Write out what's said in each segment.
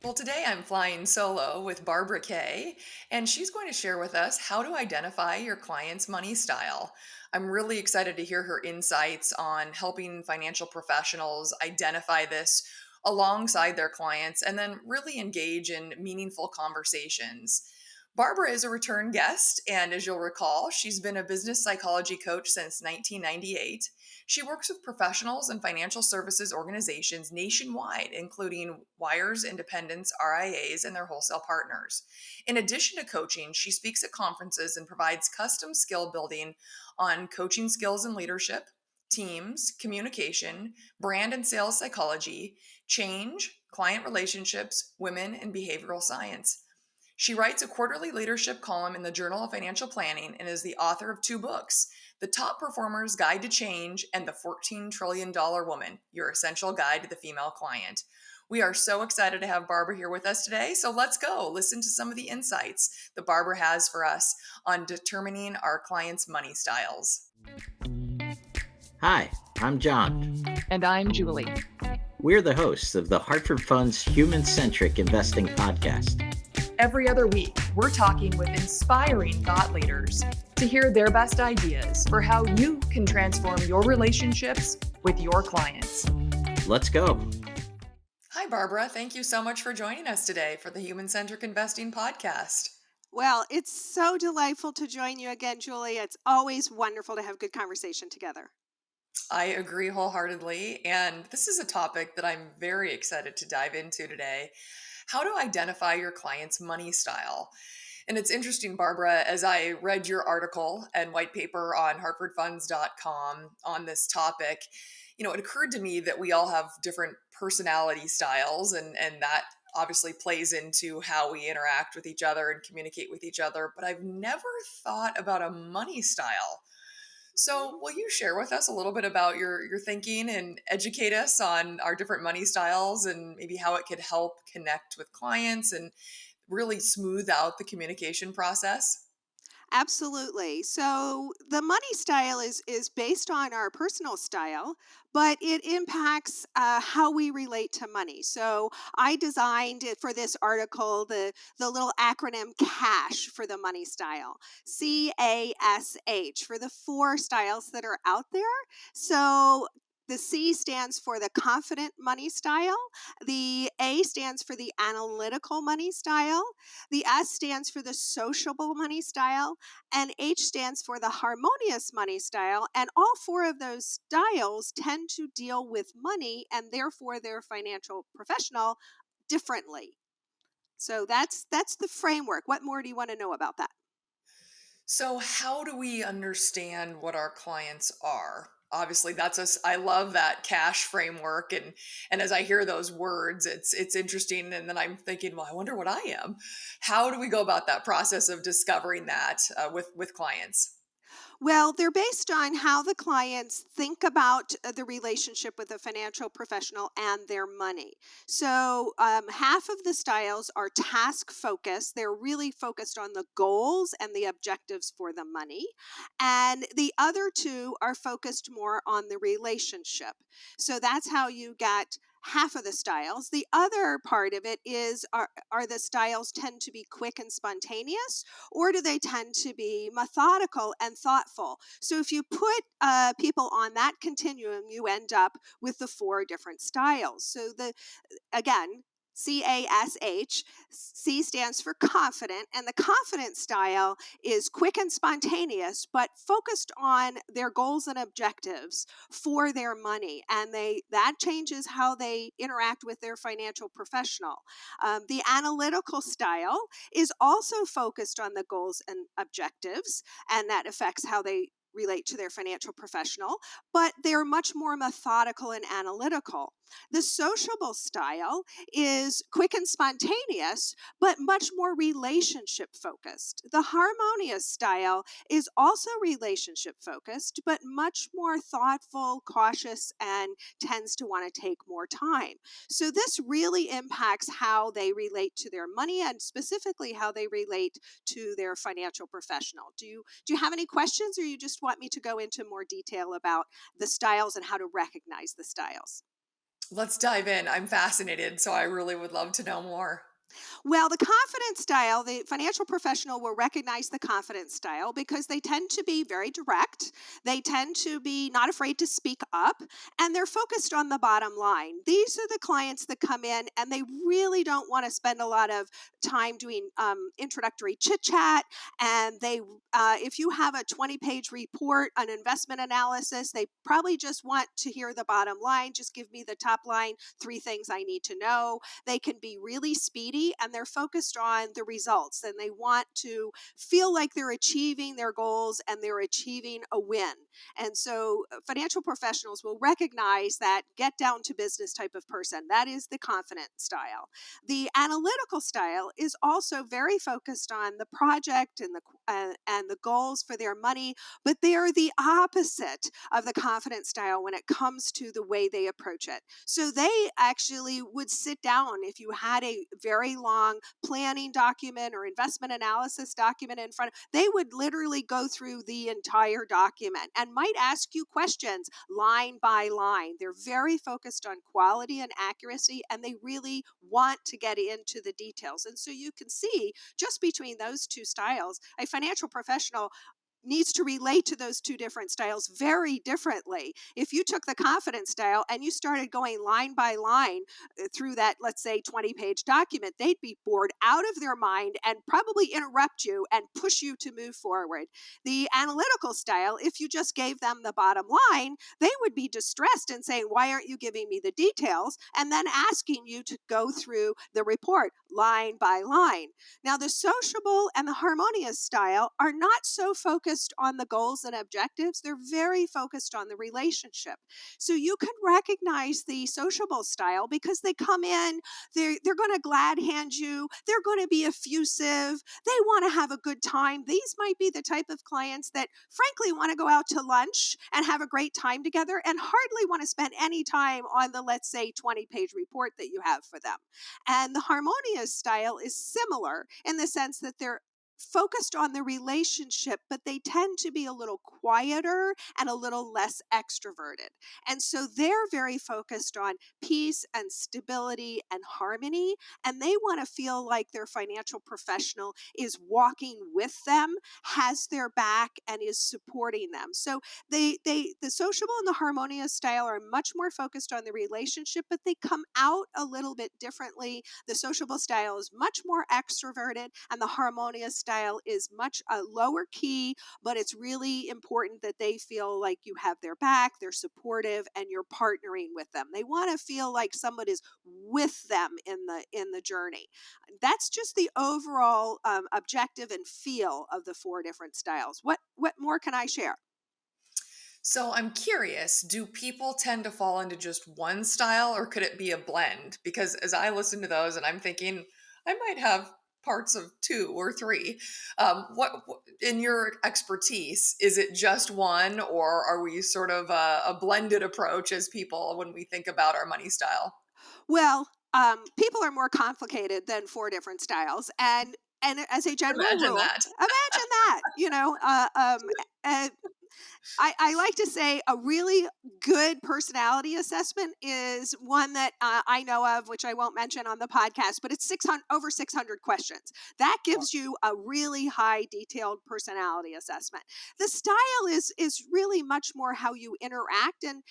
Well, today I'm flying solo with Barbara Kay, and she's going to share with us how to identify your client's money style. I'm really excited to hear her insights on helping financial professionals identify this alongside their clients and then really engage in meaningful conversations. Barbara is a return guest, and as you'll recall, she's been a business psychology coach since 1998. She works with professionals and financial services organizations nationwide, including wires, independents, RIAs, and their wholesale partners. In addition to coaching, she speaks at conferences and provides custom skill building on coaching skills and leadership, teams, communication, brand and sales psychology, change, client relationships, women, and behavioral science. She writes a quarterly leadership column in the Journal of Financial Planning and is the author of two books: The Top Performer's Guide to Change and The $14 Trillion Woman, Your Essential Guide to the Female Client. We are so excited to have Barbara here with us today. So let's go listen to some of the insights that Barbara has for us on determining our clients' money styles. Hi, I'm John. And I'm Julie. We're the hosts of the Hartford Fund's Human Centric Investing Podcast. Every other week, we're talking with inspiring thought leaders to hear their best ideas for how you can transform your relationships with your clients. Let's go. Hi, Barbara. Thank you so much for joining us today for the Human Centric Investing Podcast. Well, it's so delightful to join you again, Julie. It's always wonderful to have good conversation together. I agree wholeheartedly. And this is a topic that I'm very excited to dive into today: how to identify your client's money style. And it's interesting, Barbara, as I read your article and white paper on hartfordfunds.com on this topic, it occurred to me that we all have different personality styles, and that obviously plays into how we interact with each other and communicate with each other. But I've never thought about a money style. So, will you share with us a little bit about your thinking and educate us on our different money styles and maybe how it could help connect with clients and really smooth out the communication process? Absolutely. So the money style is based on our personal style, but it impacts how we relate to money. So I designed it for this article the little acronym CASH for the money style, CASH for the four styles that are out there. So the C stands for the confident money style. The A stands for the analytical money style. The S stands for the sociable money style. And H stands for the harmonious money style. And all four of those styles tend to deal with money and therefore their financial professional differently. So that's the framework. What more do you want to know about that? So, how do we understand what our clients are? Obviously, I love that cash framework, and as I hear those words, it's interesting. And then I'm thinking, well, I wonder what I am. How do we go about that process of discovering that with clients? Well, they're based on how the clients think about the relationship with a financial professional and their money. So, half of the styles are task focused. They're really focused on the goals and the objectives for the money. And the other two are focused more on the relationship. So, that's how you get half of the styles. The other part of it is are the styles tend to be quick and spontaneous, or do they tend to be methodical and thoughtful? So if you put people on that continuum, you end up with the four different styles. So again, CASH. C stands for confident, and the confident style is quick and spontaneous, but focused on their goals and objectives for their money, and that changes how they interact with their financial professional. The analytical style is also focused on the goals and objectives, and that affects how they relate to their financial professional, but they're much more methodical and analytical. The sociable style is quick and spontaneous, but much more relationship focused. The harmonious style is also relationship focused, but much more thoughtful, cautious, and tends to want to take more time. So, this really impacts how they relate to their money and specifically how they relate to their financial professional. Do you have any questions, or you just want me to go into more detail about the styles and how to recognize the styles? Let's dive in. I'm fascinated, so I really would love to know more. Well, the confidence style, the financial professional will recognize the confidence style because they tend to be very direct. They tend to be not afraid to speak up, and they're focused on the bottom line. These are the clients that come in and they really don't want to spend a lot of time doing introductory chit chat. And if you have a 20-page report, an investment analysis, they probably just want to hear the bottom line. Just give me the top line, three things I need to know. They can be really speedy and they're focused on the results and they want to feel like they're achieving their goals and they're achieving a win. And so financial professionals will recognize that get down to business type of person. That is the confident style. The analytical style is also very focused on the project and the goals for their money, but they are the opposite of the confident style when it comes to the way they approach it. So they actually would sit down if you had a very long planning document or investment analysis document in front, they would literally go through the entire document and might ask you questions line by line. They're very focused on quality and accuracy and they really want to get into the details. And so you can see just between those two styles, a financial professional needs to relate to those two different styles very differently. If you took the confidence style and you started going line by line through that, let's say, 20-page document, they'd be bored out of their mind and probably interrupt you and push you to move forward. The analytical style, if you just gave them the bottom line, they would be distressed and saying, why aren't you giving me the details? And then asking you to go through the report line by line. Now, the sociable and the harmonious style are not so focused on the goals and objectives. They're very focused on the relationship. So you can recognize the sociable style because they come in, they're going to glad hand you, they're going to be effusive, they want to have a good time. These might be the type of clients that frankly want to go out to lunch and have a great time together and hardly want to spend any time on the, let's say, 20-page report that you have for them. And the harmonious style is similar in the sense that they're focused on the relationship, but they tend to be a little quieter and a little less extroverted. And so they're very focused on peace and stability and harmony. And they want to feel like their financial professional is walking with them, has their back, and is supporting them. So the sociable and the harmonious style are much more focused on the relationship, but they come out a little bit differently. The sociable style is much more extroverted, and the harmonious style is much lower key, but it's really important that they feel like you have their back, they're supportive, and you're partnering with them. They want to feel like someone is with them in the journey. That's just the overall objective and feel of the four different styles. What more can I share? So I'm curious, do people tend to fall into just one style or could it be a blend? Because as I listen to those and I'm thinking, I might have parts of two or three. In your expertise, is it just one or are we sort of a blended approach as people when we think about our money style? Well, people are more complicated than four different styles, and as a general Imagine rule, that. imagine that. I like to say a really good personality assessment is one that I know of, which I won't mention on the podcast, but it's 600 over 600 questions. That gives you a really high detailed personality assessment. The style is really much more how you interact, and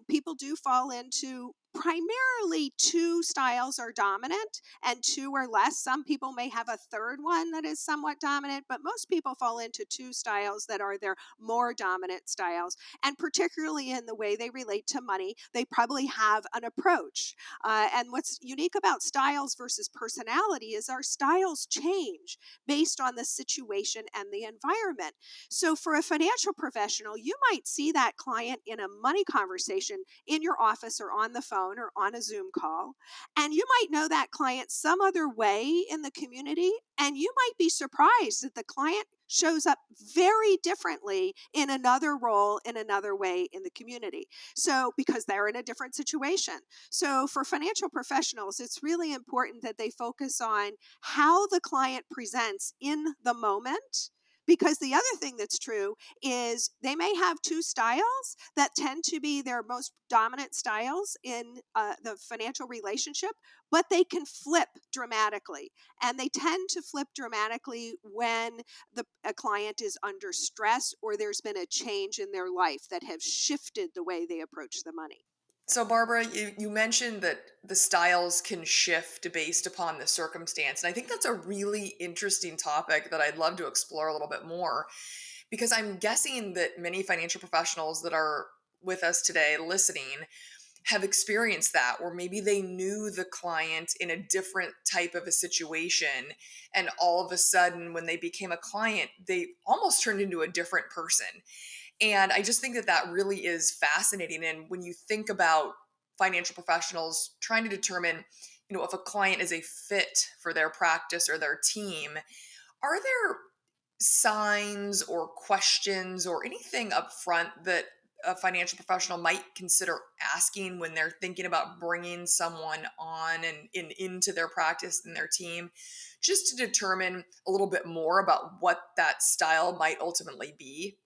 people do fall into primarily two styles are dominant and two are less. Some people may have a third one that is somewhat dominant, but most people fall into two styles that are their more dominant styles. And particularly in the way they relate to money, they probably have an approach. And what's unique about styles versus personality is our styles change based on the situation and the environment. So, for a financial professional, you might see that client in a money conversation in your office or on the phone or on a Zoom call. And you might know that client some other way in the community. And you might be surprised that the client shows up very differently in another role, in another way in the community. So, because they're in a different situation. So, for financial professionals, it's really important that they focus on how the client presents in the moment. Because the other thing that's true is they may have two styles that tend to be their most dominant styles in the financial relationship, but they can flip dramatically. And they tend to flip dramatically when a client is under stress or there's been a change in their life that have shifted the way they approach the money. So, Barbara, you mentioned that the styles can shift based upon the circumstance. And I think that's a really interesting topic that I'd love to explore a little bit more because I'm guessing that many financial professionals that are with us today listening have experienced that, or maybe they knew the client in a different type of a situation. And all of a sudden, when they became a client, they almost turned into a different person. And I just think that that really is fascinating. And when you think about financial professionals trying to determine, if a client is a fit for their practice or their team, are there signs or questions or anything up front that a financial professional might consider asking when they're thinking about bringing someone on and into their practice and their team, just to determine a little bit more about what that style might ultimately be?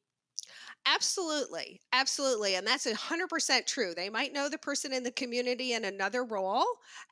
Absolutely. Absolutely. And that's 100% true. They might know the person in the community in another role,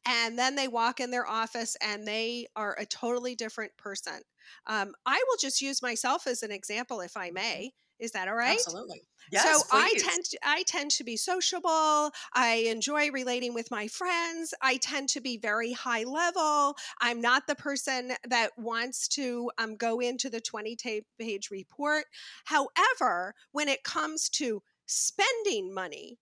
and then they walk in their office and they are a totally different person. I will just use myself as an example, if I Mhm. may. Is that all right? Absolutely. Yes, So I please. tend to, I tend to be sociable. I enjoy relating with my friends. I tend to be very high level. I'm not the person that wants to go into the 20-page report. However, when it comes to spending money,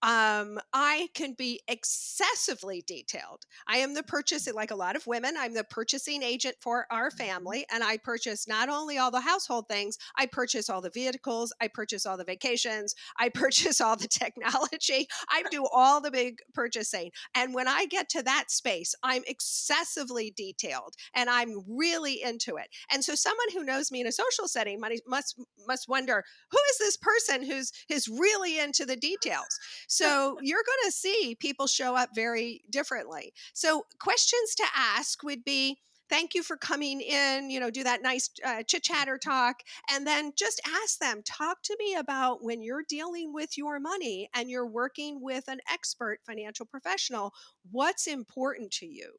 I can be excessively detailed. I am the purchasing, like a lot of women, I'm the purchasing agent for our Mhm. family. And I purchase not only all the household things, I purchase all the vehicles, I purchase all the vacations, I purchase all the technology, I do all the big purchasing. And when I get to that space, I'm excessively detailed and I'm really into it. And so someone who knows me in a social setting must wonder, who is this person who's really into the details? So you're going to see people show up very differently. So questions to ask would be, thank you for coming in, do that nice chit chat or talk. And then just ask them, talk to me about when you're dealing with your money and you're working with an expert financial professional, what's important to you?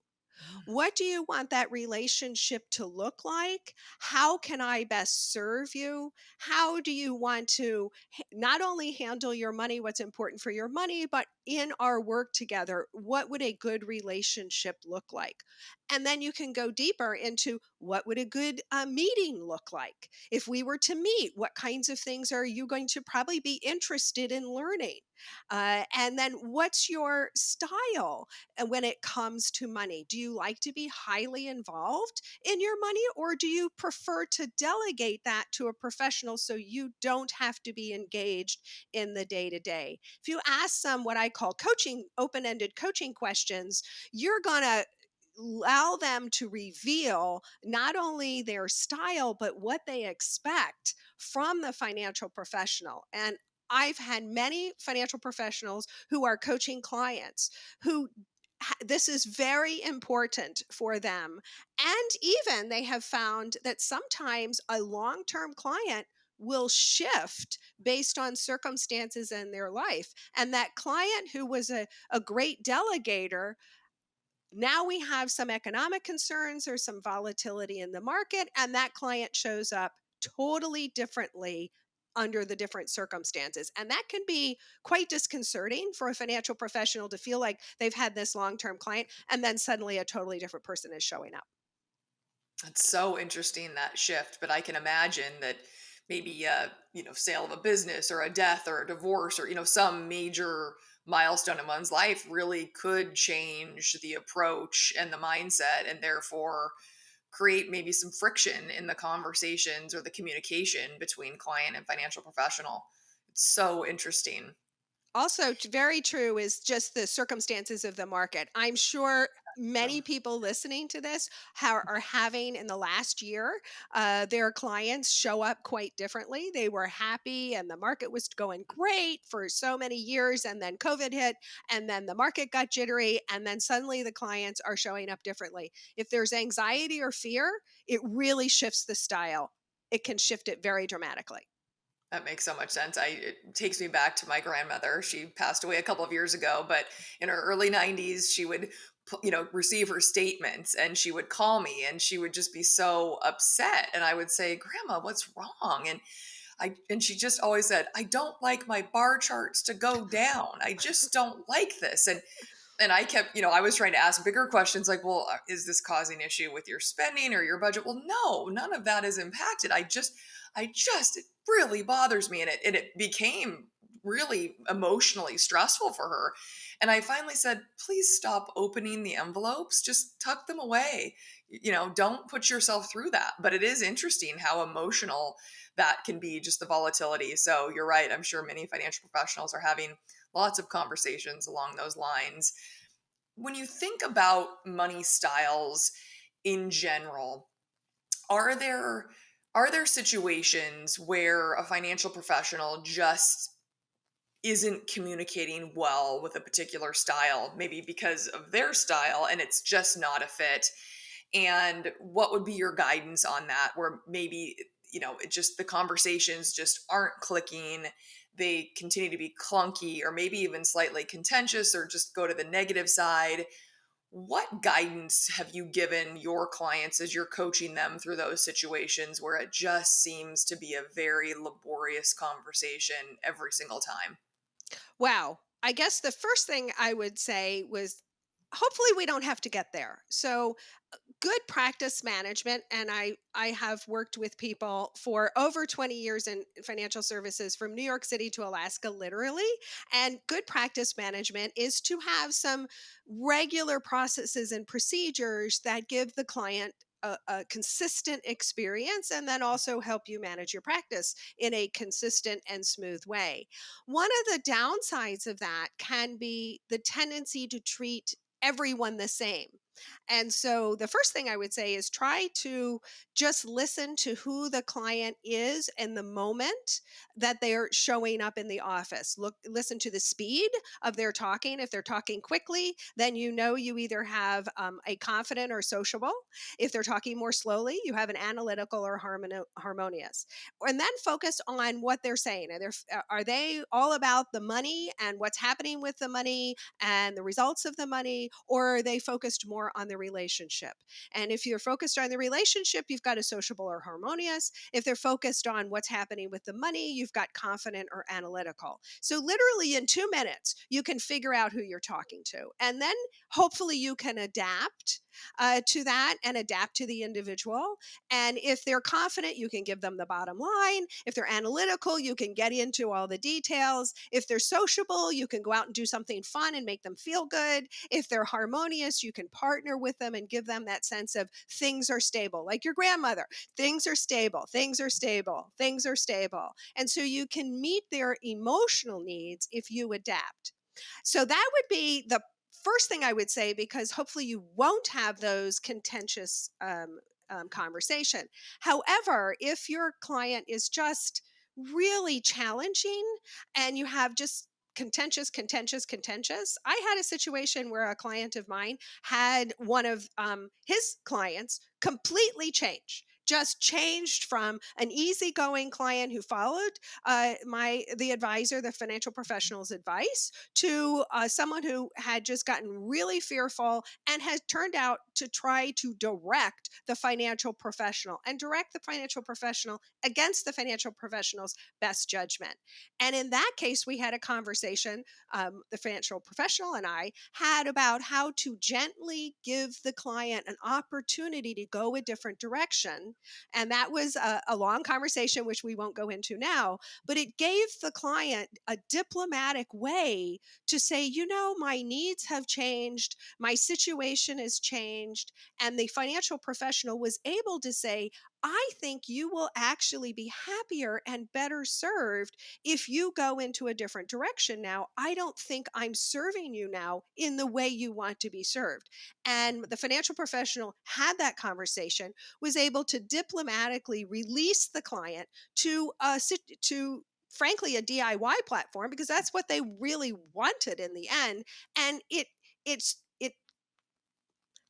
What do you want that relationship to look like? How can I best serve you? How do you want to not only handle your money, what's important for your money, but in our work together, what would a good relationship look like? And then you can go deeper into what would a good meeting look like? If we were to meet, what kinds of things are you going to probably be interested in learning? And then what's your style? And when it comes to money, do you like to be highly involved in your money or do you prefer to delegate that to a professional so you don't have to be engaged in the day to day? If you ask some what I call coaching, open ended coaching questions, you're going to allow them to reveal not only their style, but what they expect from the financial professional. And I've had many financial professionals who are coaching clients who this is very important for them. And even they have found that sometimes a long term client will shift based on circumstances in their life. And that client who was a great delegator, now we have some economic concerns or some volatility in the market, and that client shows up totally differently under the different circumstances. And that can be quite disconcerting for a financial professional to feel like they've had this long term client and then suddenly a totally different person is showing up. It's so interesting that shift, but I can imagine that maybe sale of a business or a death or a divorce or some major milestone in one's life really could change the approach and the mindset and therefore create maybe some friction in the conversations or the communication between client and financial professional. It's so interesting. Also, very true is just the circumstances of the market. I'm sure So, many people listening to this are having in the last year their clients show up quite differently. They were happy and the market was going great for so many years, and then COVID hit, and then the market got jittery, and then suddenly the clients are showing up differently. If there's anxiety or fear, it really shifts the style. It can shift it very dramatically. that makes so much sense. It takes me back to my grandmother. She passed away a couple of years ago, but in her early 90s, she would, receive her statements and she would call me and she would just be so upset. And I would say, Grandma, what's wrong? And she just always said, I don't like my bar charts to go down. I just don't like this. And I kept, I was trying to ask bigger questions like, well, is this causing issue with your spending or your budget? Well, no, none of that is impacted. It really bothers me. And it became really emotionally stressful for her. And I finally said, please stop opening the envelopes, just tuck them away. Don't put yourself through that. But it is interesting how emotional that can be, just the volatility. So you're right. I'm sure many financial professionals are having lots of conversations along those lines. When you think about money styles in general, are there are there situations where a financial professional just isn't communicating well with a particular style, maybe because of their style and it's just not a fit? And what would be your guidance on that, where maybe, it just the conversations just aren't clicking, they continue to be clunky or maybe even slightly contentious or just go to the negative side? What guidance have you given your clients as you're coaching them through those situations where it just seems to be a very laborious conversation every single time? Wow. I guess the first thing I would say was hopefully we don't have to get there. So good practice management, and I have worked with people for over 20 years in financial services from New York City to Alaska literally, and good practice management is to have some regular processes and procedures that give the client a consistent experience and then also help you manage your practice in a consistent and smooth way. One of the downsides of that can be the tendency to treat everyone the same. And so the first thing I would say is try to just listen to who the client is in the moment that they're showing up in the office. Listen to the speed of their talking. If they're talking quickly, then you either have a confident or sociable. If they're talking more slowly, you have an analytical or harmonious. And then focus on what they're saying. Are they all about the money and what's happening with the money and the results of the money, or are they focused more on the relationship? And if you're focused on the relationship, you've got a sociable or harmonious. If they're focused on what's happening with the money, you've got confident or analytical. So literally in 2 minutes, you can figure out who you're talking to. And then hopefully you can adapt to that and adapt to the individual. And if they're confident, you can give them the bottom line. If they're analytical, you can get into all the details. If they're sociable, you can go out and do something fun and make them feel good. If they're harmonious, you can partner with them and give them that sense of things are stable, like your grandmother. Things are stable, things are stable, things are stable. And so you can meet their emotional needs if you adapt. So that would be the first thing I would say, because hopefully you won't have those contentious conversation. However, if your client is just really challenging and you have just contentious. I had a situation where a client of mine had one of his clients completely change. just changed from an easygoing client who followed the advisor, the financial professional's advice, to someone who had just gotten really fearful and has turned out to try to direct the financial professional and direct the financial professional against the financial professional's best judgment. And in that case, we had a conversation, the financial professional and I had, about how to gently give the client an opportunity to go a different direction. And that was a long conversation, which we won't go into now, but it gave the client a diplomatic way to say, my needs have changed, my situation has changed. And the financial professional was able to say, I think you will actually be happier and better served if you go into a different direction now. I don't think I'm serving you now in the way you want to be served. And the financial professional had that conversation, was able to diplomatically release the client to frankly a DIY platform, because that's what they really wanted in the end. And it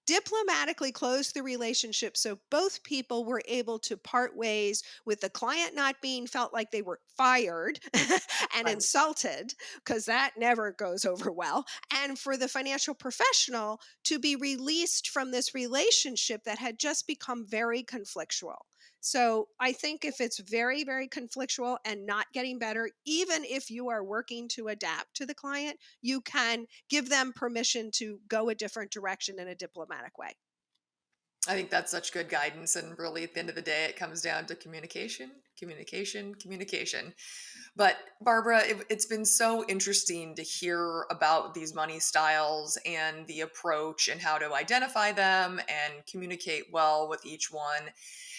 diplomatically closed the relationship, so both people were able to part ways, with the client not being felt like they were fired and Right. insulted, because that never goes over well, and for the financial professional to be released from this relationship that had just become very conflictual. So I think if it's very, very conflictual and not getting better, even if you are working to adapt to the client, you can give them permission to go a different direction in a diplomatic way. I think that's such good guidance. And really, at the end of the day, it comes down to communication, communication, communication. But Barbara, it's been so interesting to hear about these money styles and the approach and how to identify them and communicate well with each one.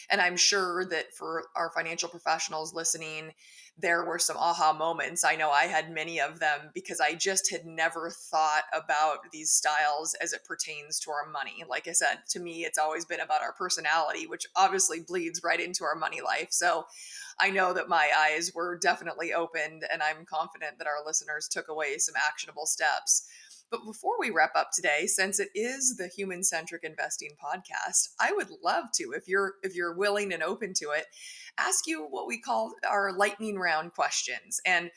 And I'm sure that for our financial professionals listening, there were some aha moments. I know I had many of them because I just had never thought about these styles as it pertains to our money. Like I said, to me, it's always been about our personality, which obviously bleeds right into our money life. So I know that my eyes were definitely opened, and I'm confident that our listeners took away some actionable steps. But before we wrap up today, since it is the Human Centric Investing podcast, I would love to, if you're willing and open to it, ask you what we call our lightning round questions. And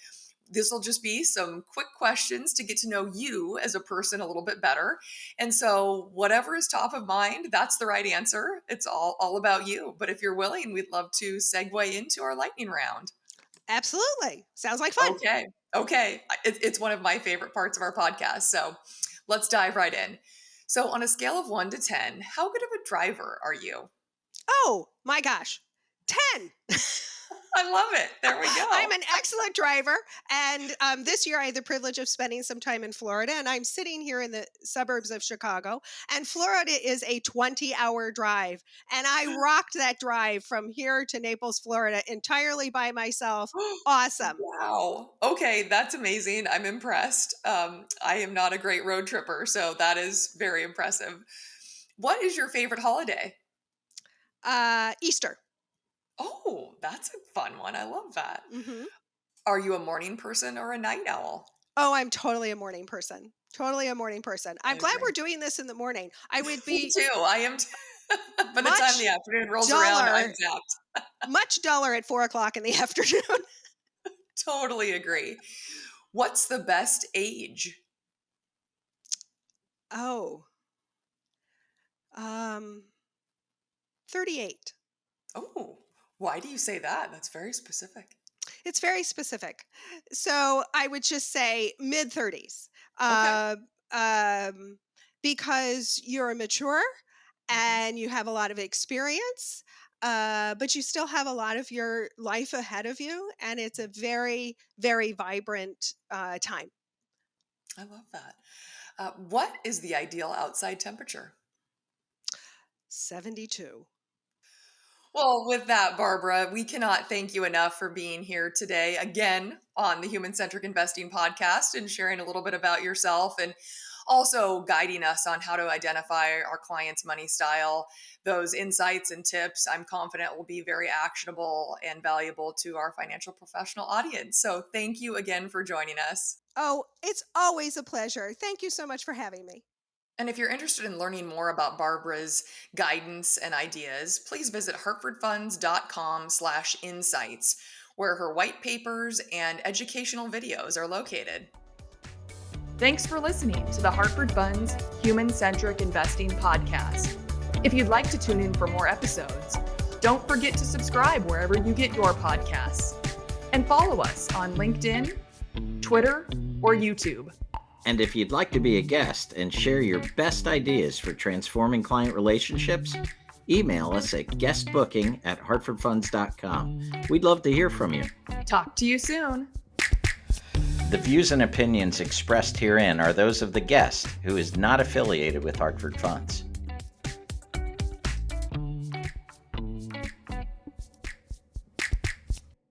this will just be some quick questions to get to know you as a person a little bit better. And so whatever is top of mind, that's the right answer. It's all about you. But if you're willing, we'd love to segue into our lightning round. Absolutely. Sounds like fun. Okay. Okay. It's one of my favorite parts of our podcast. So let's dive right in. So, on a scale of 1 to 10, how good of a driver are you? Oh my gosh. 10. I love it. There we I'm go. an excellent driver. And this year I had the privilege of spending some time in Florida. And I'm sitting here in the suburbs of Chicago. And Florida is a 20-hour drive. And I rocked that drive from here to Naples, Florida entirely by myself. Awesome. Wow. Okay, that's amazing. I'm impressed. I am not a great road tripper, so that is very impressive. What is your favorite holiday? Easter. Oh, that's a fun one. I love that. Hmm. Are you a morning person or a night owl? Oh, I'm totally a morning person. Totally a morning person. I I'm glad agree. we're doing this in the morning. I would Me be too. I am. By the time the much afternoon rolls around, I'm duller, zapped. much duller at 4 o'clock in the afternoon. Totally agree. What's the best age? Oh, um, 38. Oh, why do you say that? That's very specific. It's very specific. So I would just say mid 30s, Okay. uh, um, because you're mature Hmm. and you have a lot of experience, but you still have a lot of your life ahead of you. And it's a very, very vibrant time. I love that. What is the ideal outside temperature? 72. Well, with that, Barbara, we cannot thank you enough for being here today again on the Human Centric Investing podcast and sharing a little bit about yourself and also guiding us on how to identify our client's money style. Those insights and tips, I'm confident, will be very actionable and valuable to our financial professional audience. So, thank you again for joining us. Oh, it's always a pleasure. Thank you so much for having me. And if you're interested in learning more about Barbara's guidance and ideas, please visit hartfordfunds.com/insights, where her white papers and educational videos are located. Thanks for listening to the Hartford Funds Human Centric Investing Podcast. If you'd like to tune in for more episodes, don't forget to subscribe wherever you get your podcasts. And follow us on LinkedIn, Twitter, or YouTube. And if you'd like to be a guest and share your best ideas for transforming client relationships, email us at guestbooking@hartfordfunds.com. We'd love to hear from you. Talk to you soon. The views and opinions expressed herein are those of the guest, who is not affiliated with Hartford Funds.